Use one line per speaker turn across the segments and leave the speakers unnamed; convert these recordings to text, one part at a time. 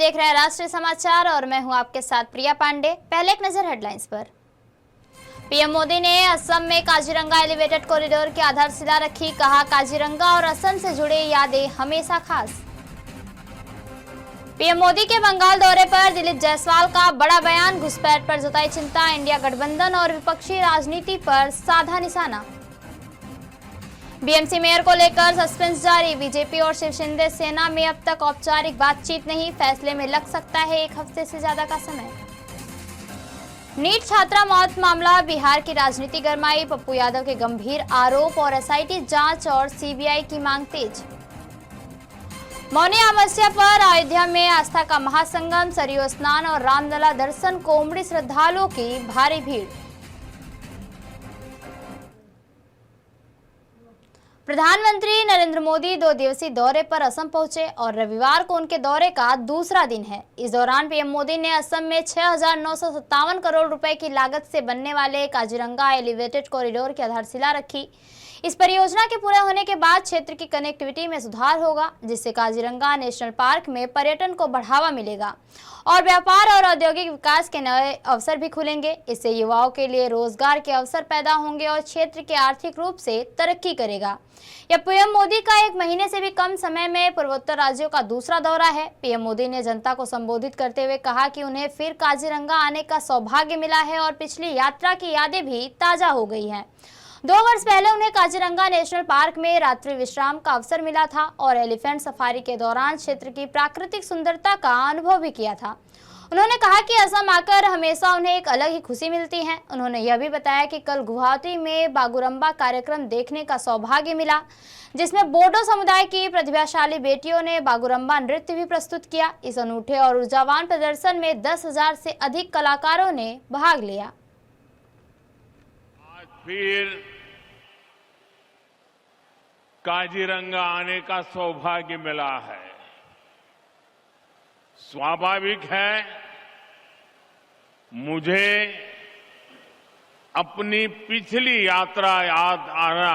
देख रहे हैं राष्ट्रीय समाचार और मैं हूं आपके साथ प्रिया पांडे। पहले एक नजर हेडलाइंस पर। पीएम मोदी ने असम में काजीरंगा एलिवेटेड कॉरिडोर की आधारशिला रखी। कहा, काजीरंगा और असम से जुड़े यादें हमेशा खास। पीएम मोदी के बंगाल दौरे पर दिलीप जायसवाल का बड़ा बयान। घुसपैठ पर जताई चिंता। इंडिया गठबंधन और विपक्षी राजनीति पर साधा निशाना। बीएमसी मेयर को लेकर सस्पेंस जारी। बीजेपी और शिवसेना सेना में अब तक औपचारिक बातचीत नहीं। फैसले में लग सकता है 1 हफ्ते से ज्यादा का समय। नीट छात्रा मौत मामला, बिहार की राजनीति गरमाई। पप्पू यादव के गंभीर आरोप और एसआईटी जांच और सीबीआई की मांग तेज। मौनी अमावस्या पर अयोध्या में आस्था का महासंगम, सरयू स्नान और रामलला दर्शन को उमड़ी श्रद्धालुओं की भारी भीड़। प्रधानमंत्री नरेंद्र मोदी 2 दिवसीय दौरे पर असम पहुंचे और रविवार को उनके दौरे का दूसरा दिन है। इस दौरान पीएम मोदी ने असम में 6,957 करोड़ रुपए की लागत से बनने वाले काजीरंगा एलिवेटेड कॉरिडोर की आधारशिला रखी। इस परियोजना के पूरा होने के बाद क्षेत्र की कनेक्टिविटी में सुधार होगा, जिससे काजीरंगा नेशनल पार्क में पर्यटन को बढ़ावा मिलेगा और व्यापार और औद्योगिक विकास के नए अवसर भी खुलेंगे। इससे युवाओं के लिए रोजगार के अवसर पैदा होंगे और क्षेत्र के आर्थिक रूप से तरक्की करेगा। यह पीएम मोदी का 1 महीने से भी कम समय में पूर्वोत्तर राज्यों का दूसरा दौरा है। पीएम मोदी ने जनता को संबोधित करते हुए कहा कि उन्हें फिर काजीरंगा आने का सौभाग्य मिला है और पिछली यात्रा की यादें भी ताजा हो गई हैं। 2 वर्ष पहले उन्हें काजीरंगा नेशनल पार्क में रात्रि विश्राम का अवसर मिला था और एलिफेंट सफारी के दौरान क्षेत्र की प्राकृतिक सुंदरता का अनुभव भी किया था। उन्होंने कहा कि असम आकर हमेशा उन्हें एक अलग ही खुशी मिलती है। उन्होंने यह भी बताया कि कल गुवाहाटी में बागुरम्बा कार्यक्रम देखने का सौभाग्य मिला, जिसमें बोडो समुदाय की प्रतिभाशाली बेटियों ने बागुरम्बा नृत्य भी प्रस्तुत किया। इस अनूठे और ऊर्जावान प्रदर्शन में 10,000 से अधिक कलाकारों ने भाग लिया।
आज फिर काजीरंगा आने का सौभाग्य मिला है। स्वाभाविक है, मुझे अपनी पिछली यात्रा याद आना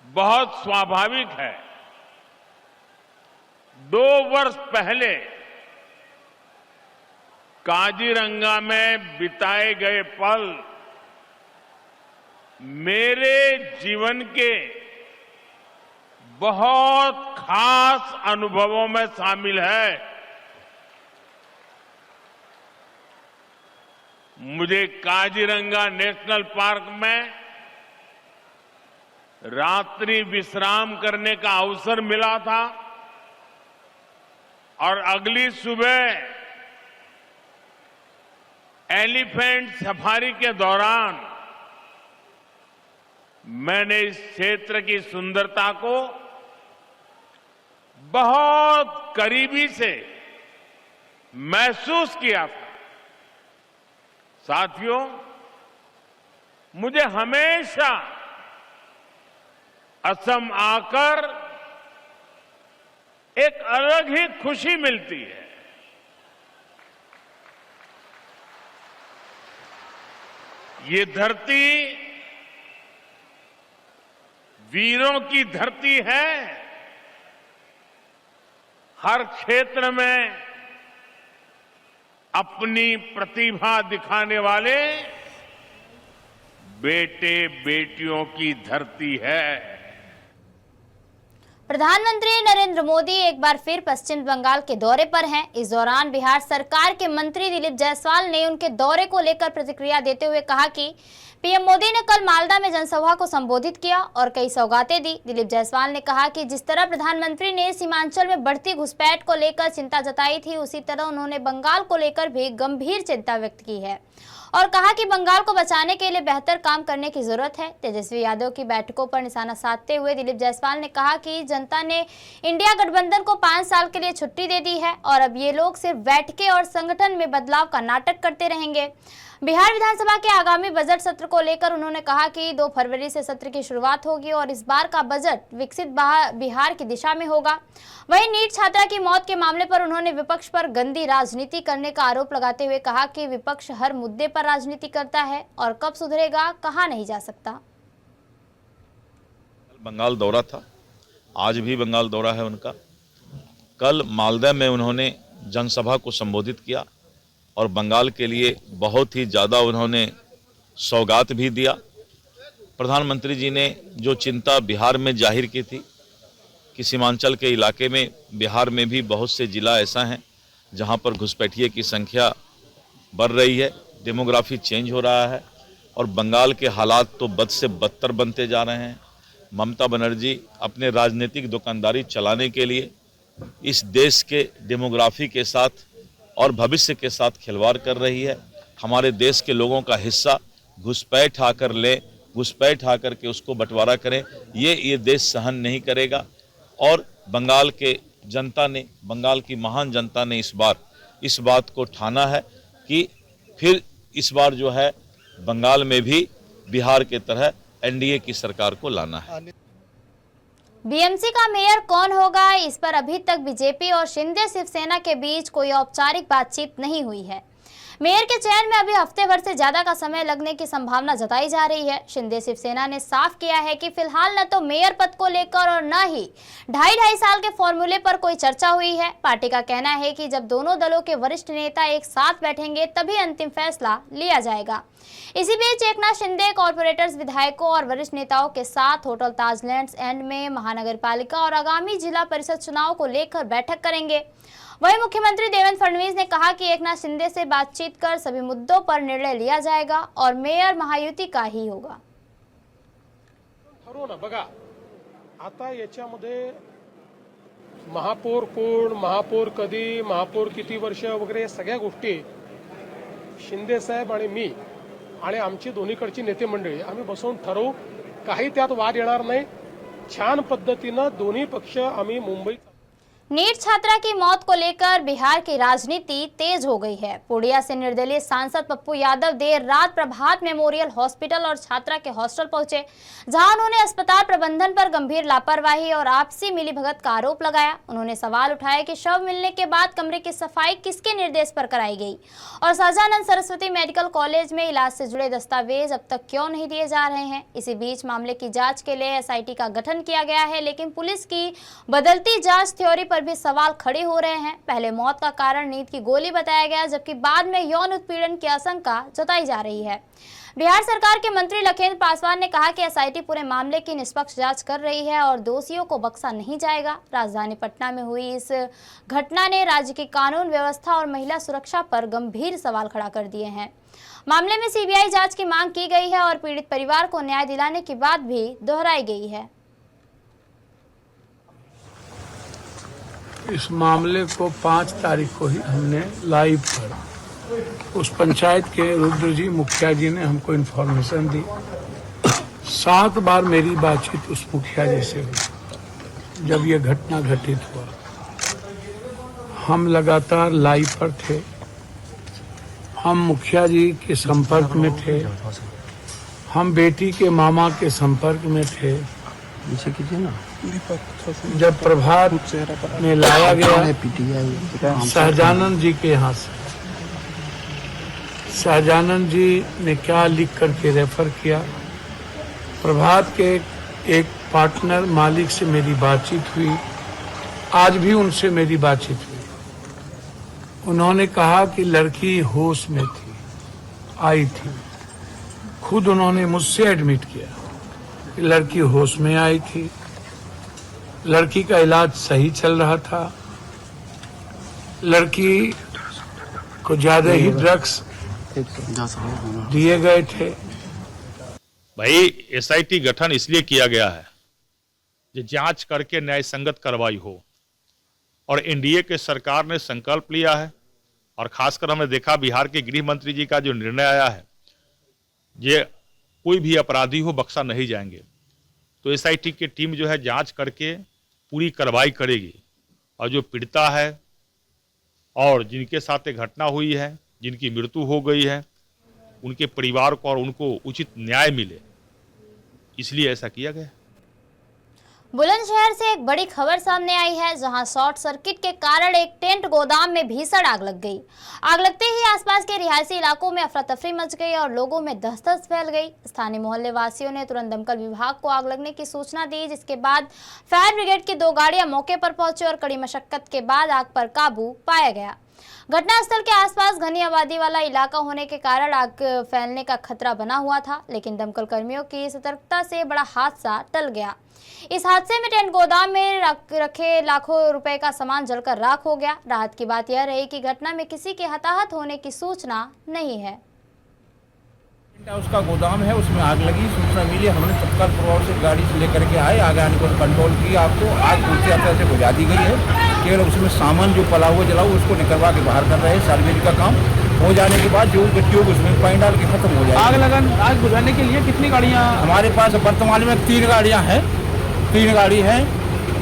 बहुत स्वाभाविक है। 2 वर्ष पहले काजीरंगा में बिताए गए पल मेरे जीवन के बहुत खास अनुभवों में शामिल है। मुझे काजीरंगा नेशनल पार्क में रात्रि विश्राम करने का अवसर मिला था और अगली सुबह एलिफेंट सफारी के दौरान मैंने इस क्षेत्र की सुंदरता को बहुत करीबी से महसूस किया था। साथियों, मुझे हमेशा असम आकर एक अलग ही खुशी मिलती है। ये धरती वीरों की धरती है। हर क्षेत्र में अपनी प्रतिभा दिखाने वाले बेटे बेटियों की धरती है।
प्रधानमंत्री नरेंद्र मोदी एक बार फिर पश्चिम बंगाल के दौरे पर हैं। इस दौरान बिहार सरकार के मंत्री दिलीप जायसवाल ने उनके दौरे को लेकर प्रतिक्रिया देते हुए कहा कि पीएम मोदी ने कल मालदा में जनसभा को संबोधित किया और कई सौगातें दी। दिलीप जायसवाल ने कहा कि जिस तरह प्रधानमंत्री ने सीमांचल में बढ़ती घुसपैठ को लेकर चिंता जताई थी, उसी तरह उन्होंने बंगाल को लेकर भी गंभीर चिंता व्यक्त की है और कहा कि बंगाल को बचाने के लिए बेहतर काम करने की जरूरत है। तेजस्वी यादव की बैठकों पर निशाना साधते हुए दिलीप जायसवाल ने कहा कि जनता ने इंडिया गठबंधन को 5 साल के लिए छुट्टी दे दी है और अब ये लोग सिर्फ बैठकें और संगठन में बदलाव का नाटक करते रहेंगे। बिहार विधानसभा के आगामी बजट सत्र को लेकर उन्होंने कहा कि 2 फरवरी से सत्र की शुरुआत होगी और इस बार का बजट विकसित बिहार की दिशा में होगा। वहीं नीट छात्रा की मौत के मामले पर उन्होंने विपक्ष पर गंदी राजनीति करने का आरोप लगाते हुए कहा कि विपक्ष हर मुद्दे पर राजनीति करता है और कब सुधरेगा कहा नहीं जा सकता।
बंगाल दौरा था, आज भी बंगाल दौरा है उनका। कल मालदा में उन्होंने जनसभा को संबोधित किया और बंगाल के लिए बहुत ही ज़्यादा उन्होंने सौगात भी दिया। प्रधानमंत्री जी ने जो चिंता बिहार में जाहिर की थी कि सीमांचल के इलाके में बिहार में भी बहुत से ज़िला ऐसा हैं जहां पर घुसपैठिए की संख्या बढ़ रही है, डेमोग्राफी चेंज हो रहा है और बंगाल के हालात तो बद से बदतर बनते जा रहे हैं। ममता बनर्जी अपने राजनीतिक दुकानदारी चलाने के लिए इस देश के डेमोग्राफी के साथ और भविष्य के साथ खिलवाड़ कर रही है। हमारे देश के लोगों का हिस्सा घुसपैठ आकर लें, घुसपैठ आकर के उसको बंटवारा करें, ये देश सहन नहीं करेगा। और बंगाल के जनता ने, बंगाल की महान जनता ने इस बार इस बात को ठाना है कि फिर इस बार जो है बंगाल में भी बिहार के तरह एनडीए की सरकार को लाना है।
बीएमसी का मेयर कौन होगा, इस पर अभी तक बीजेपी और शिंदे शिवसेना के बीच कोई औपचारिक बातचीत नहीं हुई है। मेयर के चयन में अभी हफ्ते भर से ज्यादा का समय लगने की संभावना जताई जा रही है। शिंदे शिवसेना ने साफ किया है कि फिलहाल न तो मेयर पद को लेकर और न ही 2.5 साल के फॉर्मूले पर कोई चर्चा हुई है। पार्टी का कहना है कि जब दोनों दलों के वरिष्ठ नेता एक साथ बैठेंगे तभी अंतिम फैसला लिया जाएगा। इसी बीच एकनाथ शिंदे कॉर्पोरेटर्स, विधायकों और वरिष्ठ नेताओं के साथ होटल ताजलैंड्स एंड में महानगर पालिका और आगामी जिला परिषद चुनाव को लेकर बैठक करेंगे। वहीं मुख्यमंत्री देवेंद्र फडणवीस ने कहा कि एकनाथ शिंदे से बातचीत कर सभी मुद्दों पर निर्णय लिया जाएगा और मेयर महायुति का ही होगा।
ठरवू ना बघा, आता याच्यामध्ये महापौर कोण, महापौर कधी, महापौर किती वर्ष वगैरे सगळ्या गोष्टी शिंदे साहेब आणि मी आणि आमची दोन्हीकडची नेते मंडळी आम्ही बसवून ठरवू। काही त्यात वाद येणार नाही। छान पद्धतीनं दोन्ही पक्ष आम्ही मुंबई
नीट छात्रा की मौत को लेकर बिहार की राजनीति तेज हो गई है। पूर्णिया से निर्दलीय सांसद पप्पू यादव देर रात प्रभात मेमोरियल हॉस्पिटल और छात्रा के हॉस्टल पहुंचे, जहां उन्होंने अस्पताल प्रबंधन पर गंभीर लापरवाही और आपसी मिलीभगत का आरोप लगाया। उन्होंने सवाल उठाया कि शव मिलने के बाद कमरे की सफाई किसके निर्देश पर कराई गई और सहजानंद सरस्वती मेडिकल कॉलेज में इलाज से जुड़े दस्तावेज अब तक क्यों नहीं दिए जा रहे हैं। इसी बीच मामले की जाँच के लिए SIT का गठन किया गया है, लेकिन पुलिस की बदलती जाँच थ्योरी पर भी सवाल खड़े हो रहे हैं। पहले मौत का कारण नींद की गोली बताया गया, जबकि बाद में यौन उत्पीड़न की आशंका जताई जा रही है। बिहार सरकार के मंत्री लखेंद्र पासवान ने कहा कि SIT पूरे मामले की निष्पक्ष जांच कर रही है और दोषियों को बख्शा नहीं जाएगा। राजधानी पटना में हुई इस घटना ने राज्य की कानून व्यवस्था और महिला सुरक्षा पर गंभीर सवाल खड़ा कर दिए हैं। मामले में CBI जांच की मांग की गई है और पीड़ित परिवार को न्याय दिलाने की बात भी दोहराई गई है।
इस मामले को 5 तारीख को ही हमने लाइव पढ़ा। उस पंचायत के रुद्र जी मुखिया जी ने हमको इन्फॉर्मेशन दी। 7 बार मेरी बातचीत उस मुखिया जी से हुई जब ये घटना घटित हुआ। हम लगातार लाइव पर थे, हम मुखिया जी के संपर्क में थे, हम बेटी के मामा के संपर्क में थे। जब प्रभात में लाया गया सहजानंद जी के यहाँ से, सहजानंद जी ने क्या लिख करके रेफर किया। प्रभात के एक पार्टनर मालिक से मेरी बातचीत हुई, आज भी उनसे मेरी बातचीत हुई। उन्होंने कहा कि लड़की होश में थी, आई थी। खुद उन्होंने मुझसे एडमिट किया कि लड़की होश में आई थी, लड़की का इलाज सही चल रहा था, लड़की को ज्यादा ही ड्रग्स दिए गए थे।
भाई SIT गठन इसलिए किया गया है कि जांच करके न्याय संगत कार्रवाई हो और NDA के सरकार ने संकल्प लिया है और खासकर हमने देखा बिहार के गृह मंत्री जी का जो निर्णय आया है, ये कोई भी अपराधी हो बख्शा नहीं जाएंगे। तो SIT की टीम जो है जांच करके पूरी कार्रवाई करेगी और जो पीड़िता है और जिनके साथ ये घटना हुई है, जिनकी मृत्यु हो गई है, उनके परिवार को और उनको उचित न्याय मिले, इसलिए ऐसा किया गया।
बुलंदशहर से एक बड़ी खबर सामने आई है, जहां शॉर्ट सर्किट के कारण एक टेंट गोदाम में भीषण आग लग गई। आग लगते ही आसपास के रिहायशी इलाकों में अफरा तफरी मच गई और लोगों में दहशत फैल गई। स्थानीय मोहल्ले वासियों ने तुरंत दमकल विभाग को आग लगने की सूचना दी, जिसके बाद फायर ब्रिगेड की 2 गाड़ियां मौके पर पहुंची और कड़ी मशक्कत के बाद आग पर काबू पाया गया। घटनास्थल के आसपास घनी आबादी वाला इलाका होने के कारण आग फैलने का खतरा बना हुआ था, लेकिन दमकल कर्मियों की सतर्कता से बड़ा हादसा टल गया। इस हादसे में टेंट गोदाम में रखे लाखों रुपए का सामान जलकर राख हो गया। राहत की बात यह रही कि घटना में किसी के हताहत होने की सूचना नहीं है।
उसका गोदाम है, उसमें आग लगी, सूचना मिली, हमने तत्काल प्रभाव से गाड़ी से लेकर के आए, आगे आने को कंट्रोल किया। आपको आग पूरी तरह से बुझा दी गई है। केवल उसमें सामान जो पला हुआ जला उसको निकलवा के बाहर कर रहे हैं। सार्वजनिक का काम हो जाने के बाद जो व्यक्तियों को उसमें पानी डाल के खत्म हो जाए।
आग बुझाने के लिए कितनी गाड़ियाँ
हमारे पास वर्तमान में 3 गाड़ियाँ हैं, 3 गाड़ी हैं।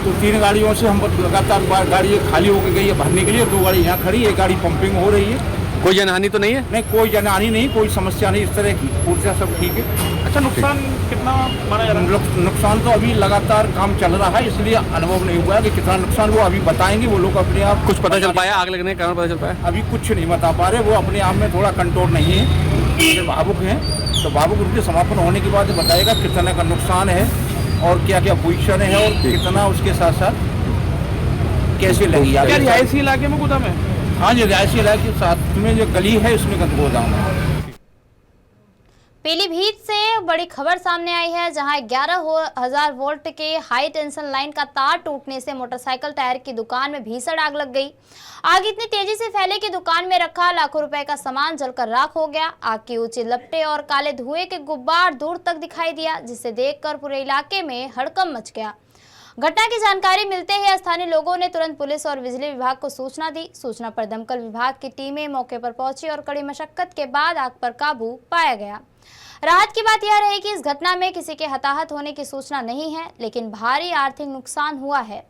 तो 3 गाड़ियों से हम लगातार गाड़ी खाली होकर गई है भरने के लिए। 2 गाड़ी यहाँ खड़ी, 1 गाड़ी पंपिंग हो रही है।
कोई जनहानि तो नहीं है?
नहीं, कोई जनहानि नहीं, कोई समस्या नहीं इस तरह की, पूर्णतः सब ठीक है।
अच्छा, नुकसान कितना माना जा रहा है?
नुकसान तो अभी लगातार काम चल रहा है, इसलिए अनुभव नहीं हुआ है कि कितना नुकसान वो अभी बताएंगे वो लोग अपने आप।
कुछ पता चल पाया आग लगने का कारण? पता चल पाया
अभी कुछ नहीं बता पा रहे, वो अपने आप में थोड़ा कंट्रोल नहीं है, भावुक हैं। तो भावुक उनके समापन होने के बाद बताएगा कितना का नुकसान है और क्या क्या पोजीशन है और कितना उसके साथ साथ कैसे लगी।
क्या रिहायशी इलाके में गोदाम है?
हाँ जी, रिहायशी इलाके के साथ में जो गली है उसमें गोदाम है।
पीलीभीत से बड़ी खबर सामने आई है, जहां 11,000 वोल्ट के हाई टेंशन लाइन का तार टूटने से मोटरसाइकिल टायर की दुकान में भीषण आग लग गई। आग इतनी तेजी से फैले कि दुकान में रखा लाखों रुपए का सामान जलकर राख हो गया। आग की ऊंची लपटें और काले धुएं के गुब्बार दूर तक दिखाई दिया, जिसे देखकर पूरे इलाके में हड़कंप मच गया। घटना की जानकारी मिलते ही स्थानीय लोगों ने तुरंत पुलिस और बिजली विभाग को सूचना दी। सूचना पर दमकल विभाग की टीमें मौके पर पहुंची और कड़ी मशक्कत के बाद आग पर काबू पाया गया। राहत की बात यह रही कि इस घटना में किसी के हताहत होने की सूचना नहीं है, लेकिन भारी आर्थिक नुकसान हुआ है।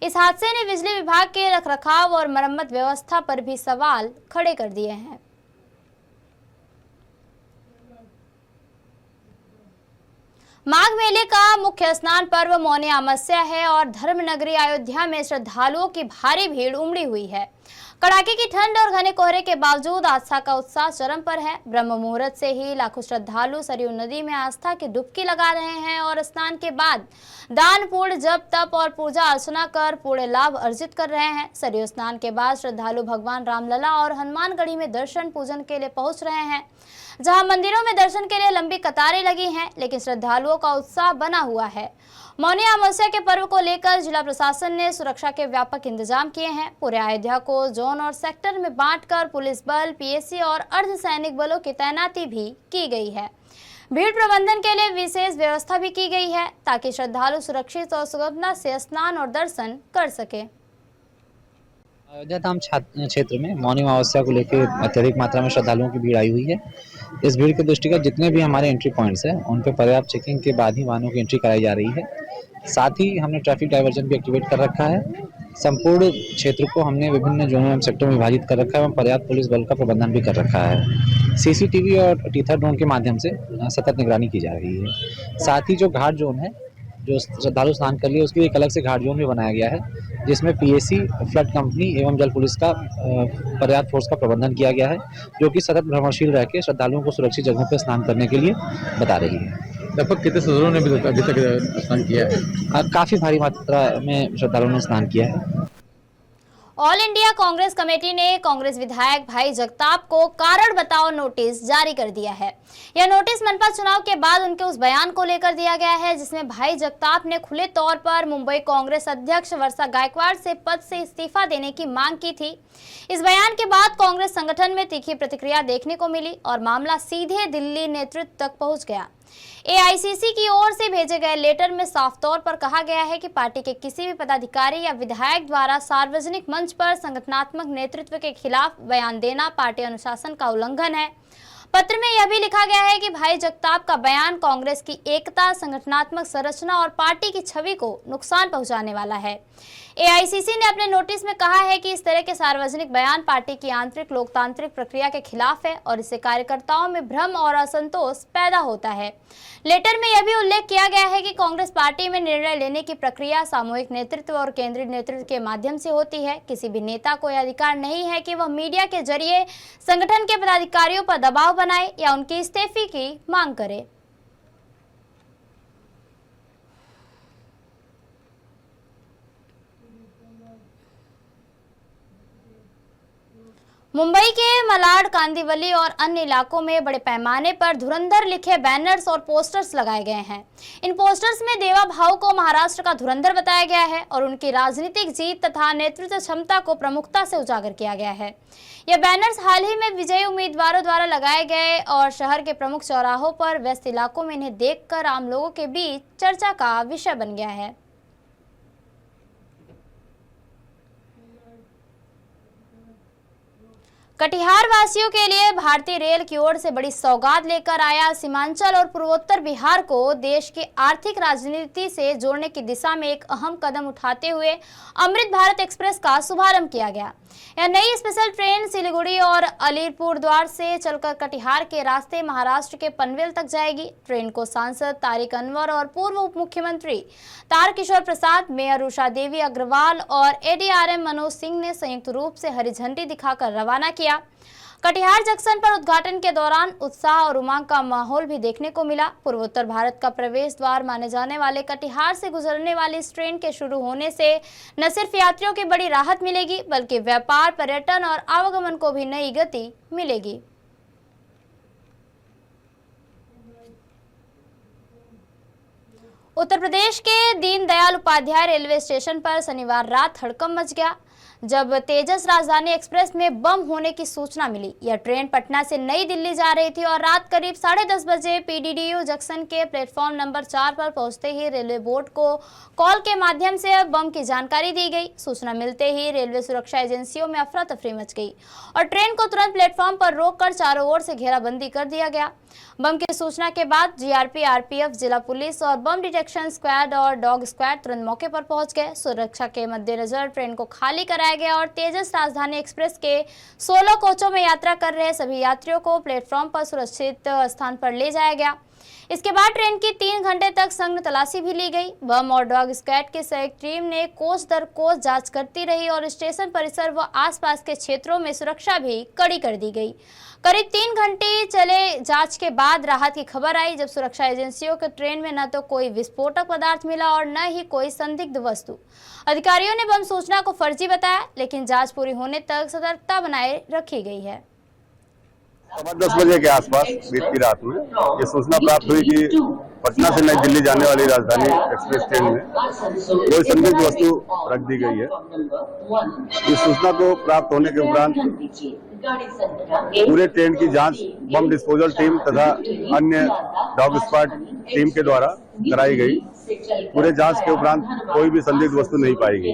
इस हादसे ने बिजली विभाग के रखरखाव और मरम्मत व्यवस्था पर भी सवाल खड़े कर दिए हैं। माघ मेले का मुख्य स्नान पर्व मौनी अमावस्या है और धर्मनगरी अयोध्या में श्रद्धालुओं की भारी भीड़ उमड़ी हुई है। कड़ाके की ठंड और घने कोहरे के बावजूद आस्था का उत्साह चरम पर है। ब्रह्म मुहूर्त से ही लाखों श्रद्धालु सरयू नदी में आस्था की डुबकी लगा रहे हैं और स्नान के बाद दान, पुण्य, जप, तप और पूजा अर्चना कर पूरे लाभ अर्जित कर रहे हैं। सरयू स्नान के बाद श्रद्धालु भगवान रामलला और हनुमानगढ़ी में दर्शन पूजन के लिए पहुंच रहे हैं, जहां मंदिरों में दर्शन के लिए लंबी कतारें लगी हैं, लेकिन श्रद्धालुओं का उत्साह बना हुआ है। मौनी अमावस्या के पर्व को लेकर जिला प्रशासन ने सुरक्षा के व्यापक इंतजाम किए हैं। पूरे अयोध्या को जोन और सेक्टर में बांटकर पुलिस बल, पीएसी और अर्धसैनिक बलों की तैनाती भी की गई है। भीड़ प्रबंधन के लिए विशेष व्यवस्था भी की गई है, ताकि श्रद्धालु सुरक्षित और सुगमता से स्नान और दर्शन कर सके।
अयोध्या धाम क्षेत्र में मौनी अमावस्या को लेकर अत्यधिक मात्रा में श्रद्धालुओं की भीड़ आई हुई है। इस भीड़ के दृष्टिगत जितने भी हमारे एंट्री पॉइंट्स हैं उन पर पर्याप्त चेकिंग के बाद ही वाहनों की एंट्री कराई जा रही है। साथ ही हमने ट्रैफिक डाइवर्जन भी एक्टिवेट कर रखा है। संपूर्ण क्षेत्र को हमने विभिन्न जोनों एवं सेक्टर में विभाजित कर रखा है एवं पर्याप्त पुलिस बल का प्रबंधन भी कर रखा है। सीसीटीवी और टीथर ड्रोन के माध्यम से सतत निगरानी की जा रही है। साथ ही जो घाट जोन है, जो श्रद्धालु स्नान कर लिए उसके लिए एक अलग से घाट जोन भी बनाया गया है, जिसमें पीएसी, फ्लड कंपनी एवं जल पुलिस का पर्याप्त फोर्स का प्रबंधन किया गया है, जो कि सतत भ्रमणशील रह के श्रद्धालुओं को सुरक्षित जगहों पर स्नान करने के लिए बता रही है।
लगभग कितने श्रद्धालुओं ने अभी तक स्नान किया है?
काफ़ी भारी मात्रा में श्रद्धालुओं ने स्नान किया है।
ऑल इंडिया कांग्रेस कमेटी ने कांग्रेस विधायक भाई जगताप को कारण बताओ नोटिस जारी कर दिया है। यह नोटिस मनपा चुनाव के बाद उनके उस बयान को लेकर दिया गया है, जिसमें भाई जगताप ने खुले तौर पर मुंबई कांग्रेस अध्यक्ष वर्षा गायकवाड़ से पद से इस्तीफा देने की मांग की थी। इस बयान के बाद कांग्रेस संगठन में तीखी प्रतिक्रिया देखने को मिली और मामला सीधे दिल्ली नेतृत्व तक पहुंच गया। एआईसीसी की ओर से भेजे गए लेटर में साफ तौर पर कहा गया है कि पार्टी के किसी भी पदाधिकारी या विधायक द्वारा सार्वजनिक मंच पर संगठनात्मक नेतृत्व के खिलाफ बयान देना पार्टी अनुशासन का उल्लंघन है। पत्र में यह भी लिखा गया है कि भाई जगताप का बयान कांग्रेस की एकता, संगठनात्मक संरचना और पार्टी की छवि को नुकसान पहुंचाने वाला है। एआईसीसी ने अपने नोटिस में कहा है कि इस तरह के सार्वजनिक बयान पार्टी की आंतरिक लोकतांत्रिक प्रक्रिया के खिलाफ है और इससे कार्यकर्ताओं में भ्रम और असंतोष पैदा होता है। लेटर में यह भी उल्लेख किया गया है कि कांग्रेस पार्टी में निर्णय लेने की प्रक्रिया सामूहिक नेतृत्व और केंद्रीय नेतृत्व के माध्यम से होती है। किसी भी नेता को यह अधिकार नहीं है कि वह मीडिया के जरिए संगठन के पदाधिकारियों पर दबाव बनाए या उनकी इस्तीफे की मांग करे। मुंबई के मलाड, कांदिवली और अन्य इलाकों में बड़े पैमाने पर धुरंधर लिखे बैनर्स और पोस्टर्स लगाए गए हैं। इन पोस्टर्स में देवा भाऊ को महाराष्ट्र का धुरंधर बताया गया है और उनकी राजनीतिक जीत तथा नेतृत्व क्षमता को प्रमुखता से उजागर किया गया है। यह बैनर्स हाल ही में विजयी उम्मीदवारों द्वारा लगाए गए और शहर के प्रमुख चौराहों पर व्यस्त इलाकों में इन्हें देखकर आम लोगों के बीच चर्चा का विषय बन गया है। कटिहार वासियों के लिए भारतीय रेल की ओर से बड़ी सौगात लेकर आया। सीमांचल और पूर्वोत्तर बिहार को देश की आर्थिक राजनीति से जोड़ने की दिशा में एक अहम कदम उठाते हुए अमृत भारत एक्सप्रेस का शुभारंभ किया गया। यह नई स्पेशल ट्रेन सिलीगुड़ी और अलीपुरद्वार से चलकर कटिहार के रास्ते महाराष्ट्र के पनवेल तक जाएगी। ट्रेन को सांसद तारिक अनवर और पूर्व उप मुख्यमंत्री तारकिशोर प्रसाद, मेयर उषा देवी अग्रवाल और एडीआरएम मनोज सिंह ने संयुक्त रूप से हरी झंडी दिखाकर रवाना किया। कटिहार जंक्शन पर उद्घाटन के दौरान उत्साह और उमंग का माहौल भी देखने को मिला। पूर्वोत्तर भारत का प्रवेश द्वार माने जाने वाले कटिहार से गुजरने वाली इस ट्रेन के शुरू होने से न सिर्फ यात्रियों की बड़ी राहत मिलेगी बल्कि व्यापार, पर्यटन और आवागमन को भी नई गति मिलेगी। उत्तर प्रदेश के दीनदयाल उपाध्याय रेलवे स्टेशन पर शनिवार रात हड़कंप मच गया जब तेजस राजधानी एक्सप्रेस में बम होने की सूचना मिली। यह ट्रेन पटना से नई दिल्ली जा रही थी और रात करीब 10:30 बजे पीडीडीयू जंक्शन के प्लेटफॉर्म नंबर 4 पर पहुंचते ही रेलवे बोर्ड को कॉल के माध्यम से बम की जानकारी दी गई। सूचना मिलते ही रेलवे सुरक्षा एजेंसियों में अफरा तफरी मच गई और ट्रेन को तुरंत प्लेटफॉर्म पर रोककर चारों ओर से घेराबंदी कर दिया गया। बम की सूचना के बाद जीआरपी, आरपीएफ, जिला पुलिस और बम डिटेक्शन स्क्वाड और डॉग स्क्वाड तुरंत मौके पर पहुंच गए। सुरक्षा के मद्देनजर ट्रेन को खाली कराया गया और तेजस राजधानी एक्सप्रेस के 16 कोचों में यात्रा कर रहे सभी यात्रियों को प्लेटफॉर्म पर सुरक्षित स्थान पर ले जाया गया। इसके बाद ट्रेन की 3 घंटे तक संघ तलाशी भी ली गई। बम और डॉग स्क्वाड की संयुक्त टीम ने कोच दर कोच जांच करती रही और स्टेशन परिसर व आसपास के क्षेत्रों में सुरक्षा भी कड़ी कर दी गई। करीब 3 घंटे चले जांच के बाद राहत की खबर आई जब सुरक्षा एजेंसियों के ट्रेन में न तो कोई विस्फोटक पदार्थ मिला और न ही कोई संदिग्ध वस्तु। अधिकारियों ने बम सूचना को फर्जी बताया, लेकिन जांच पूरी होने तक सतर्कता बनाए रखी गई है।
10 बजे के आसपास बीती रात में ये सूचना प्राप्त हुई कि पटना से नई दिल्ली जाने वाली राजधानी एक्सप्रेस ट्रेन में कोई संदिग्ध वस्तु रख दी गई है। इस सूचना को प्राप्त होने के उपरांत पूरे ट्रेन की जांच बम डिस्पोजल टीम तथा अन्य डॉग स्क्वाड टीम के द्वारा कराई गई। पूरे जांच के उपरांत कोई भी संदिग्ध वस्तु नहीं पाई गई।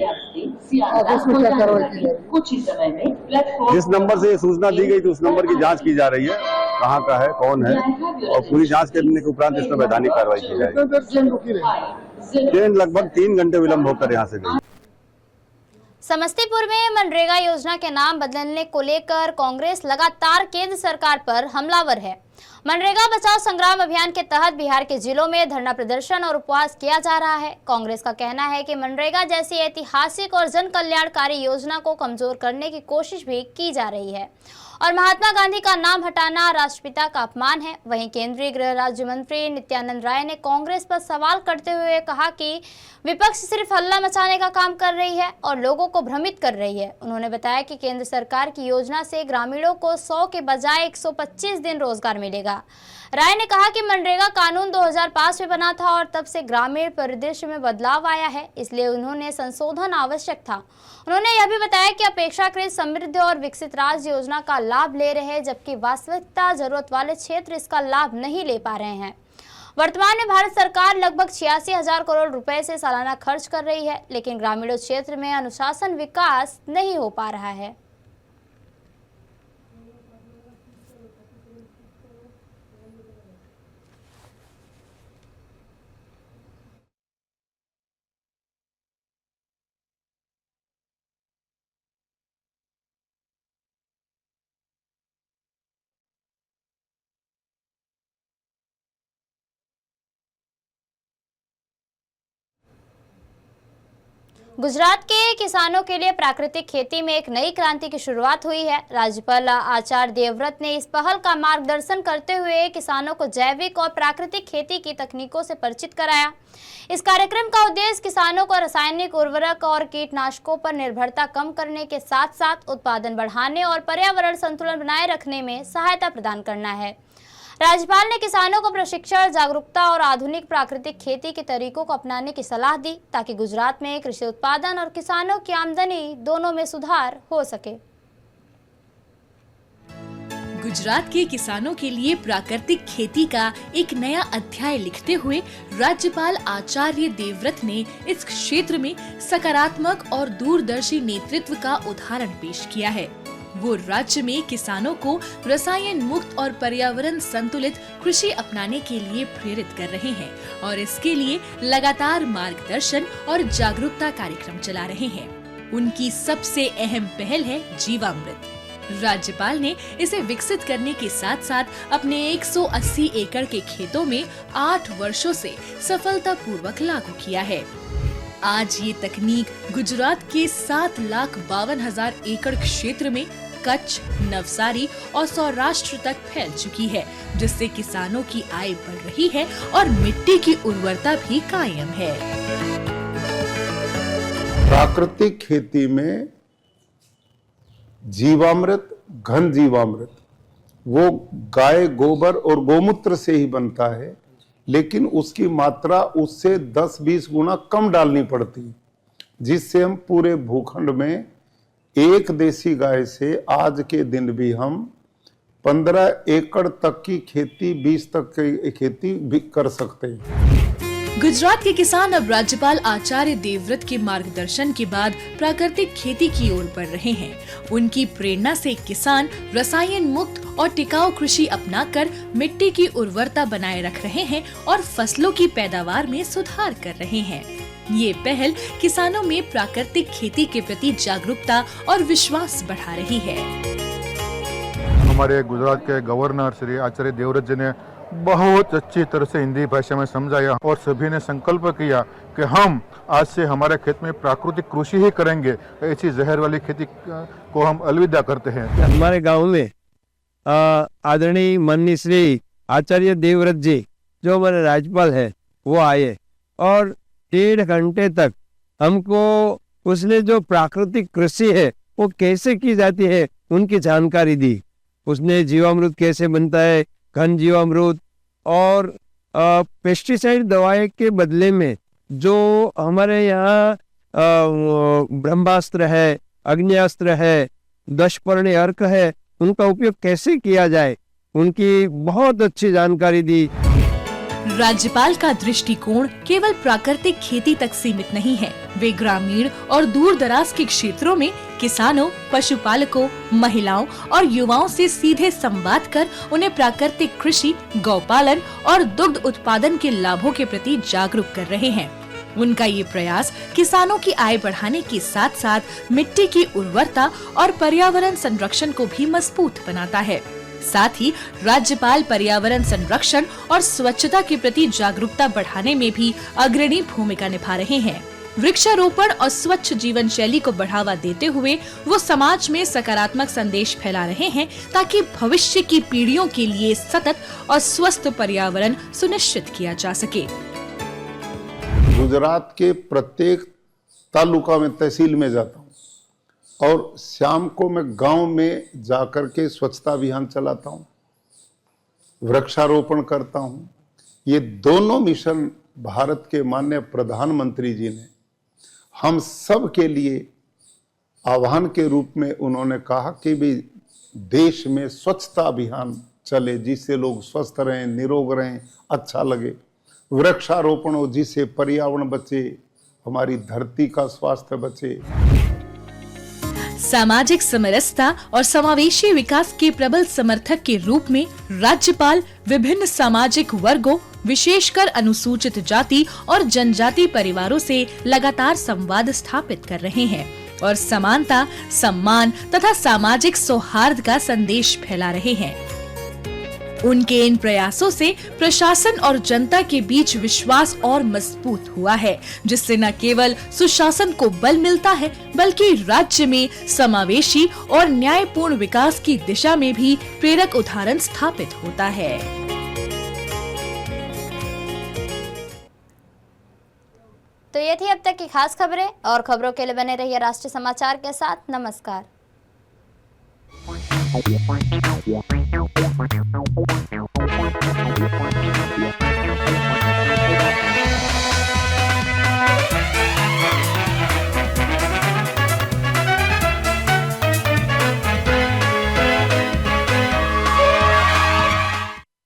जिस नंबर से ये सूचना दी गई थी उस नंबर की जांच की जा रही है, कहाँ का है, कौन है, और पूरी जांच करने के उपरांत इसमें वैधानिक कार्रवाई की जाएगी। ट्रेन लगभग 3 घंटे विलंब होकर यहाँ से गई।
समस्तीपुर में मनरेगा योजना के नाम बदलने को लेकर कांग्रेस लगातार केंद्र सरकार पर हमलावर है। मनरेगा बचाओ संग्राम अभियान के तहत बिहार के जिलों में धरना प्रदर्शन और उपवास किया जा रहा है। कांग्रेस का कहना है कि मनरेगा जैसी ऐतिहासिक और जन कल्याणकारी योजना को कमजोर करने की कोशिश भी की जा रही है और महात्मा गांधी का नाम हटाना राष्ट्रपिता का अपमान है। वहीं केंद्रीय गृह राज्य मंत्री नित्यानंद राय ने कांग्रेस पर सवाल करते हुए कहा कि विपक्ष सिर्फ हल्ला मचाने का काम कर रही है और लोगों को भ्रमित कर रही है। उन्होंने बताया कि केंद्र सरकार की योजना से ग्रामीणों को 100 के बजाय 125 दिन रोजगार मिलेगा। राय ने कहा कि मनरेगा कानून 2005 में बना था और तब से ग्रामीण परिदृश्य में बदलाव आया है, इसलिए उन्होंने संशोधन आवश्यक था। उन्होंने यह भी बताया कि अपेक्षाकृत समृद्ध और विकसित राज्य योजना का लाभ ले रहे हैं, जबकि वास्तविकता जरूरत वाले क्षेत्र इसका लाभ नहीं ले पा रहे हैं। वर्तमान में भारत सरकार लगभग 86,000 करोड़ रुपए से सालाना खर्च कर रही है, लेकिन ग्रामीण क्षेत्र में अनुशासन विकास नहीं हो पा रहा है। गुजरात के किसानों के लिए प्राकृतिक खेती में एक नई क्रांति की शुरुआत हुई है। राज्यपाल आचार्य देवव्रत ने इस पहल का मार्गदर्शन करते हुए किसानों को जैविक और प्राकृतिक खेती की तकनीकों से परिचित कराया। इस कार्यक्रम का उद्देश्य किसानों को रासायनिक उर्वरक और कीटनाशकों पर निर्भरता कम करने के साथ साथ उत्पादन बढ़ाने और पर्यावरण संतुलन बनाए रखने में सहायता प्रदान करना है। राज्यपाल ने किसानों को प्रशिक्षण, जागरूकता और आधुनिक प्राकृतिक खेती के तरीकों को अपनाने की सलाह दी ताकि गुजरात में कृषि उत्पादन और किसानों की आमदनी दोनों में सुधार हो सके।
गुजरात के किसानों के लिए प्राकृतिक खेती का एक नया अध्याय लिखते हुए राज्यपाल आचार्य देवव्रत ने इस क्षेत्र में सकारात्मक और दूरदर्शी नेतृत्व का उदाहरण पेश किया है। वो राज्य में किसानों को रसायन मुक्त और पर्यावरण संतुलित कृषि अपनाने के लिए प्रेरित कर रहे हैं और इसके लिए लगातार मार्गदर्शन और जागरूकता कार्यक्रम चला रहे हैं। उनकी सबसे अहम पहल है जीवामृत। राज्यपाल ने इसे विकसित करने के साथ साथ अपने 180 एकड़ के खेतों में 8 वर्षों से सफलतापूर्वक लागू किया है। आज ये तकनीक गुजरात के 7,52,000 एकड़ क्षेत्र में कच्छ, नवसारी और सौराष्ट्र तक फैल चुकी है, जिससे किसानों की आय बढ़ रही है और मिट्टी की उर्वरता भी कायम है।
प्राकृतिक खेती में जीवामृत, घन जीवामृत वो गाय गोबर और गौमूत्र से ही बनता है, लेकिन उसकी मात्रा उससे 10-20 गुना कम डालनी पड़ती, जिससे हम पूरे भूखंड में एक देसी गाय से आज के दिन भी हम 15 एकड़ तक की खेती, 20 तक की खेती भी कर सकते हैं।
गुजरात के किसान अब राज्यपाल आचार्य देवव्रत के मार्गदर्शन के बाद प्राकृतिक खेती की ओर बढ़ रहे हैं। उनकी प्रेरणा से किसान रसायन मुक्त और टिकाऊ कृषि अपनाकर मिट्टी की उर्वरता बनाए रख रहे हैं और फसलों की पैदावार में सुधार कर रहे हैं। ये पहल किसानों में प्राकृतिक खेती के प्रति जागरूकता और विश्वास बढ़ा रही है।
हमारे गुजरात के गवर्नर श्री आचार्य देवव्रत जी ने बहुत अच्छी तरह से हिंदी भाषा में समझाया और सभी ने संकल्प किया कि हम आज से हमारे खेत में प्राकृतिक कृषि ही करेंगे, ऐसी जहर वाली खेती को हम अलविदा करते हैं।
हमारे गांव में आदरणीय माननीय श्री आचार्य देवव्रत जी जो हमारे राज्यपाल है वो आए और 1.5 घंटे तक हमको उसने जो प्राकृतिक कृषि है वो कैसे की जाती है उनकी जानकारी दी। उसने जीवामृत कैसे बनता है, घन जीवामृत और पेस्टिसाइड दवाएं के बदले में जो हमारे यहाँ ब्रह्मास्त्र है, अग्नियास्त्र है, 10 पर्णी अर्क है, उनका उपयोग कैसे किया जाए उनकी बहुत अच्छी जानकारी दी।
राज्यपाल का दृष्टिकोण केवल प्राकृतिक खेती तक सीमित नहीं है। वे ग्रामीण और दूर दराज के क्षेत्रों में किसानों, पशुपालकों, महिलाओं और युवाओं से सीधे संवाद कर उन्हें प्राकृतिक कृषि, गौपालन और दुग्ध उत्पादन के लाभों के प्रति जागरूक कर रहे हैं। उनका ये प्रयास किसानों की आय बढ़ाने के साथ साथ मिट्टी की उर्वरता और पर्यावरण संरक्षण को भी मजबूत बनाता है। साथ ही राज्यपाल पर्यावरण संरक्षण और स्वच्छता के प्रति जागरूकता बढ़ाने में भी अग्रणी भूमिका निभा रहे हैं। वृक्षारोपण और स्वच्छ जीवन शैली को बढ़ावा देते हुए वो समाज में सकारात्मक संदेश फैला रहे हैं ताकि भविष्य की पीढ़ियों के लिए सतत और स्वस्थ पर्यावरण सुनिश्चित किया जा सके।
गुजरात के प्रत्येक तालुका में, तहसील में जाता हूँ और शाम को मैं गांव में जाकर के स्वच्छता अभियान चलाता हूँ, वृक्षारोपण करता हूँ। ये दोनों मिशन भारत के माननीय प्रधानमंत्री जी ने हम सब के लिए आह्वान के रूप में उन्होंने कहा कि भी देश में स्वच्छता अभियान चले, जिससे लोग स्वस्थ रहें, निरोग रहें, अच्छा लगे। वृक्षारोपण हो जिससे पर्यावरण बचे, हमारी धरती का स्वास्थ्य बचे।
सामाजिक समरसता और समावेशी विकास के प्रबल समर्थक के रूप में राज्यपाल विभिन्न सामाजिक वर्गों, विशेषकर अनुसूचित जाति और जनजाति परिवारों से लगातार संवाद स्थापित कर रहे हैं और समानता, सम्मान तथा सामाजिक सौहार्द का संदेश फैला रहे हैं। उनके इन प्रयासों से प्रशासन और जनता के बीच विश्वास और मजबूत हुआ है, जिससे न केवल सुशासन को बल मिलता है बल्कि राज्य में समावेशी और न्यायपूर्ण विकास की दिशा में भी प्रेरक उदाहरण स्थापित होता है।
तो ये थी अब तक की खास खबरें, और खबरों के लिए बने रहिए राष्ट्रीय समाचार के साथ। नमस्कार।